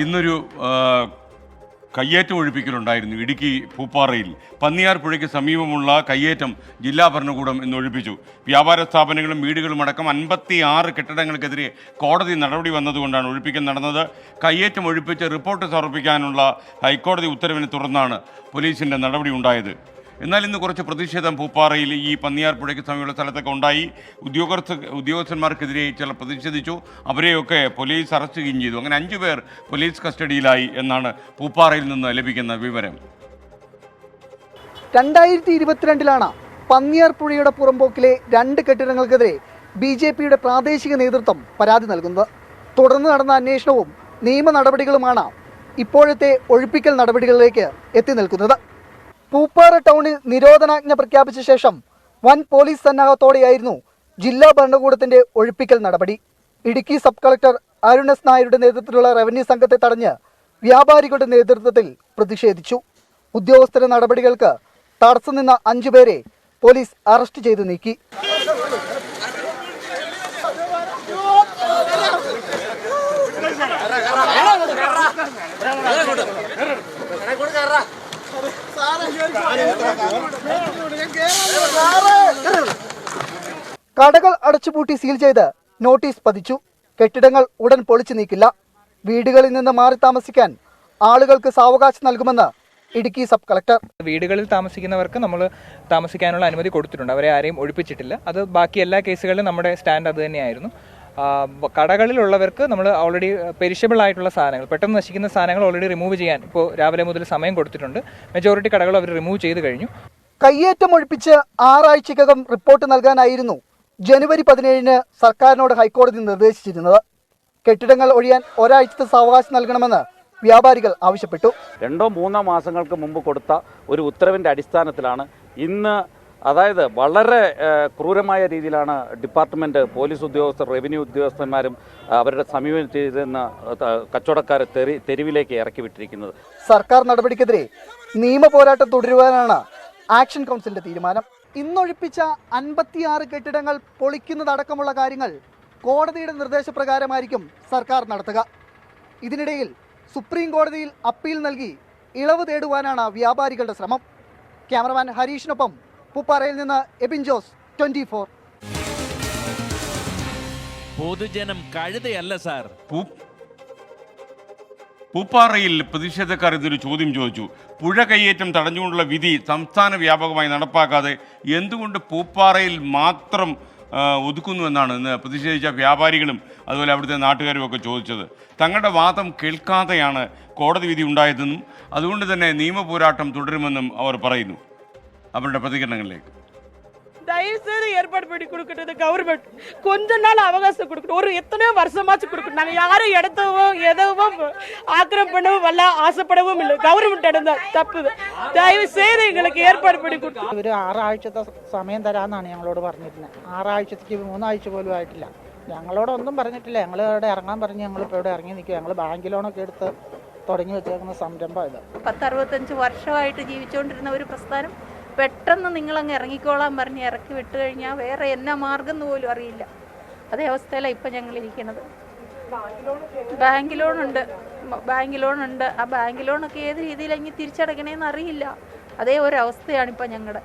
ഇന്നൊരു കയ്യേറ്റം ഒഴിപ്പിക്കലുണ്ടായിരുന്നു ഇടുക്കി പൂപ്പാറയിൽ. പന്നിയാർ പുഴയ്ക്ക് സമീപമുള്ള കയ്യേറ്റം ജില്ലാ ഭരണകൂടം ഇന്ന് ഒഴിപ്പിച്ചു. വ്യാപാര സ്ഥാപനങ്ങളും വീടുകളും അടക്കം 56 കെട്ടിടങ്ങൾക്കെതിരെ കോടതി നടപടി വന്നതുകൊണ്ടാണ് ഒഴിപ്പിക്കൽ നടന്നത്. കയ്യേറ്റം ഒഴിപ്പിച്ച് റിപ്പോർട്ട് സമർപ്പിക്കാനുള്ള ഹൈക്കോടതി ഉത്തരവിനെ തുടർന്നാണ് പോലീസിൻ്റെ നടപടി ഉണ്ടായത്. എന്നാൽ ഇന്ന് കുറച്ച് പ്രതിഷേധം പൂപ്പാറയിൽ ഈ പന്നിയാർ പുഴയ്ക്ക് സമീപമുള്ള സ്ഥലത്തൊക്കെ ഉണ്ടായി. ഉദ്യോഗസ്ഥന്മാർക്കെതിരെ ചിലർ പ്രതിഷേധിച്ചു. അവരെയൊക്കെ പോലീസ് അറസ്റ്റ് ചെയ്യുകയും ചെയ്തു. അങ്ങനെ 5 പേർ പോലീസ് കസ്റ്റഡിയിലായി എന്നാണ് പൂപ്പാറയിൽ നിന്ന് ലഭിക്കുന്ന വിവരം. 2022 പന്നിയാർ പുഴയുടെ പുറമ്പോക്കിലെ 2 കെട്ടിടങ്ങൾക്കെതിരെ BJPയുടെ പ്രാദേശിക നേതൃത്വം പരാതി നൽകുന്നത്. തുടർന്ന് നടന്ന അന്വേഷണവും നിയമ നടപടികളുമാണ് ഇപ്പോഴത്തെ ഒഴിപ്പിക്കൽ നടപടികളിലേക്ക് എത്തി നിൽക്കുന്നത്. പൂപ്പാറ ടൗണിൽ നിരോധനാജ്ഞ പ്രഖ്യാപിച്ച ശേഷം വൻ പോലീസ് സന്നാഹത്തോടെയായിരുന്നു ജില്ലാ ഭരണകൂടത്തിന്റെ ഒഴിപ്പിക്കൽ നടപടി. Idukki sub collector Arun S നായരുടെ നേതൃത്വത്തിലുള്ള റവന്യൂ സംഘത്തെ തടഞ്ഞ് വ്യാപാരികളുടെ നേതൃത്വത്തിൽ പ്രതിഷേധിച്ചു. ഉദ്യോഗസ്ഥരുടെ നടപടികൾക്ക് തടസ്സം നിന്ന 5 പേരെ പോലീസ് അറസ്റ്റ് ചെയ്ത് നീക്കി. കടകൾ അടച്ചുപൂട്ടി സീൽ ചെയ്ത് നോട്ടീസ് പതിച്ചു. കെട്ടിടങ്ങൾ ഉടൻ പൊളിച്ചു നീക്കില്ല. വീടുകളിൽ നിന്ന് മാറി താമസിക്കാൻ ആളുകൾക്ക് സാവകാശം നൽകുമെന്ന് ഇടുക്കി സബ് കളക്ടർ. വീടുകളിൽ താമസിക്കുന്നവർക്ക് നമ്മൾ താമസിക്കാനുള്ള അനുമതി കൊടുത്തിട്ടുണ്ട്. അവരെ ആരെയും ഒഴിപ്പിച്ചിട്ടില്ല. അത് ബാക്കി എല്ലാ കേസുകളിലും നമ്മുടെ സ്റ്റാൻഡ് അത് തന്നെയായിരുന്നു. കടകളിലുള്ളവർക്ക് നമ്മൾ ഓൾറെഡി പെരിഷബിൾ ആയിട്ടുള്ള സാധനങ്ങൾ, പെട്ടെന്ന് നശിക്കുന്ന സാധനങ്ങൾ ഓൾറെഡി റിമൂവ് ചെയ്യാൻ ഇപ്പോൾ രാവിലെ മുതൽ സമയം കൊടുത്തിട്ടുണ്ട്. മെജോറിറ്റി കടകൾ അവർ റിമൂവ് ചെയ്ത് കഴിഞ്ഞു. കയ്യേറ്റം ഒഴിപ്പിച്ച് 6 ആഴ്ചക്കകം റിപ്പോർട്ട് നൽകാനായിരുന്നു ജനുവരി 17 സർക്കാരിനോട് ഹൈക്കോടതി നിർദ്ദേശിച്ചിരുന്നത്. കെട്ടിടങ്ങൾ ഒഴിയാൻ ഒരാഴ്ചത്തെ സാവകാശം നൽകണമെന്ന് വ്യാപാരികൾ ആവശ്യപ്പെട്ടു. 2-3 മാസങ്ങൾക്ക് മുമ്പ് കൊടുത്ത ഒരു ഉത്തരവിൻ്റെ അടിസ്ഥാനത്തിലാണ് ഇന്ന്, അതായത് വളരെ ക്രൂരമായ രീതിയിലാണ് ഡിപ്പാർട്ട്മെൻറ്റ്, പോലീസ് ഉദ്യോഗസ്ഥർ, റവന്യൂ ഉദ്യോഗസ്ഥന്മാരും അവരുടെ സമീപനം ചെയ്തെന്ന കച്ചവടക്കാരെ തെരുവിലേക്ക് ഇറക്കി വിട്ടിരിക്കുന്നത്. സർക്കാർ നടപടിക്കെതിരെ നിയമ പോരാട്ടം തുടരുവാനാണ് ആക്ഷൻ കൗൺസിലിന്റെ തീരുമാനം. ഇന്നൊഴിപ്പിച്ച 56 കെട്ടിടങ്ങൾ പൊളിക്കുന്നതടക്കമുള്ള കാര്യങ്ങൾ കോടതിയുടെ നിർദ്ദേശപ്രകാരമായിരിക്കും സർക്കാർ നടത്തുക. ഇതിനിടയിൽ സുപ്രീം കോടതിയിൽ അപ്പീൽ നൽകി ഇളവ് തേടുവാനാണ് വ്യാപാരികളുടെ ശ്രമം. ക്യാമറമാൻ ഹരീഷിനൊപ്പം പൂപ്പാറയിൽ നിന്ന് എബിൻ ജോസ്, 24. പൊതുജനം കഴുതയല്ല സാർ. പൂപ്പാറയിൽ പ്രതിഷേധക്കാർ ഇതൊരു ചോദ്യം ചോദിച്ചു. പുഴ കയ്യേറ്റം തടഞ്ഞുകൊണ്ടുള്ള വിധി സംസ്ഥാന വ്യാപകമായി നടപ്പാക്കാതെ എന്തുകൊണ്ട് പൂപ്പാറയിൽ മാത്രം ഒതുക്കുന്നുവെന്നാണ് ഇന്ന് പ്രതിഷേധിച്ച വ്യാപാരികളും അതുപോലെ അവിടുത്തെ നാട്ടുകാരും ഒക്കെ ചോദിച്ചത്. തങ്ങളുടെ വാദം കേൾക്കാതെയാണ് കോടതി വിധി ഉണ്ടായതെന്നും അതുകൊണ്ട് തന്നെ നിയമപോരാട്ടം തുടരുമെന്നും അവർ പറയുന്നു. அவரோட പ്രതികരണങ്ങളിലേക്ക്. தயவுசெய்து ஏற்பாடு பண்ணி கொடுக்கறது கவர்மெண்ட் கொஞ்ச நாள் அவகாசம் கொடுக்கணும். ஒரு எத்தனையோ வருஷமாச்சு கொடுக்கணும். நாங்கள் யாரும் எடுத்தவும் எதவும் ஆக்கிரம் பண்ணவும் வல்ல ஆசைப்படவும் இல்லை. கவர்மெண்ட் എടുത്ത തപ്പ്. ദയവുസെയ്ത് എங்களுக்கு ഏർപ്പാട് பண்ணி കൊടുക്കണം. ഒരു 6 ആഴ്ചത്തെ സമയം തരാമെന്നാണ് ഞങ്ങളോട് പറഞ്ഞിരുന്നത്. 6 ആഴ്ചത്തേക്ക് 3 ആഴ്ച പോലും ആയിട്ടില്ല. ഞങ്ങളോടൊന്നും പറഞ്ഞിട്ടില്ല. ഞങ്ങൾ ഇവിടെ ഇറങ്ങാൻ പറഞ്ഞ് ഞങ്ങളിപ്പോൾ ഇവിടെ ഇറങ്ങി നിൽക്കുക. ഞങ്ങൾ ബാങ്ക് ലോണൊക്കെ എടുത്ത് തുടങ്ങി വെച്ചേക്കുന്ന സംരംഭം ഇത്. 10-65 വർഷമായിട്ട് ജീവിച്ചുകൊണ്ടിരുന്ന ഒരു പ്രസ്ഥാനം പെട്ടെന്ന് നിങ്ങളങ്ങ് ഇറങ്ങിക്കോളാൻ പറഞ്ഞ് ഇറക്കി വിട്ട് കഴിഞ്ഞാൽ വേറെ എന്നാ മാർഗം എന്ന് പോലും അറിയില്ല. അതേ അവസ്ഥയിലാണ് ഇപ്പം ഞങ്ങൾ ഇരിക്കുന്നത്. ബാങ്ക് ലോണുണ്ട്. ആ ബാങ്ക് ലോണൊക്കെ ഏത് രീതിയിലെങ്കിൽ തിരിച്ചടക്കണേന്ന് അറിയില്ല. അതേ ഒരു അവസ്ഥയാണ് ഇപ്പം ഞങ്ങളുടെ.